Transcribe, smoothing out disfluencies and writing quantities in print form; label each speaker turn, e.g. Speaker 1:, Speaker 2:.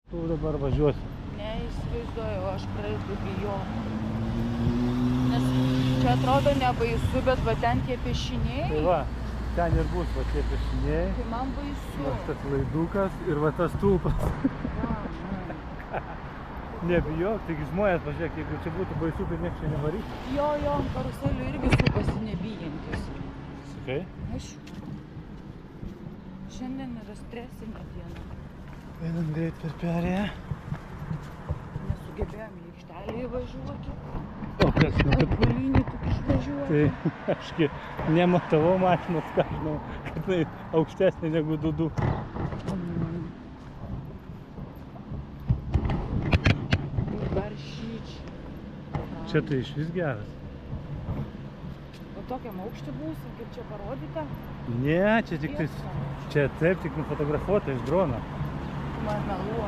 Speaker 1: Tu dabar važiuosi.
Speaker 2: Neįsivaizduoju, aš pradedu bijoti. Nes čia atrodo nebaisu, bet va ten tie piešiniai.
Speaker 1: Tai va, ten ir bus va tie piešiniai.
Speaker 2: Tai man baisu.
Speaker 1: Va tas laidukas ir va tas stulpas. Nebijok, taigi žmonės, pažiūrėk, jeigu čia būtų baisu, tai nieks čia nevarytų.
Speaker 2: Jo, ant karuselių irgi supasi nebijantis.
Speaker 1: Sakai?
Speaker 2: Aš. Šiandien yra stresinė diena.
Speaker 1: Einam greit per perėją.
Speaker 2: Nesugebėjom į aikštelę įvažiuoti.
Speaker 1: O kas, nu kad...
Speaker 2: Atbulinį tik išvažiuoti.
Speaker 1: Tai aški nematavau mašinos, ką žinau, kad tai aukštesnė negu Dudu.
Speaker 2: Baršyčiai.
Speaker 1: Čia tai iš vis geras.
Speaker 2: O tokiam aukštį būsim, kaip čia parodyta?
Speaker 1: Ne, čia tik tais... Čia taip, tik nufotografuota iš drono.
Speaker 2: Man meluoja.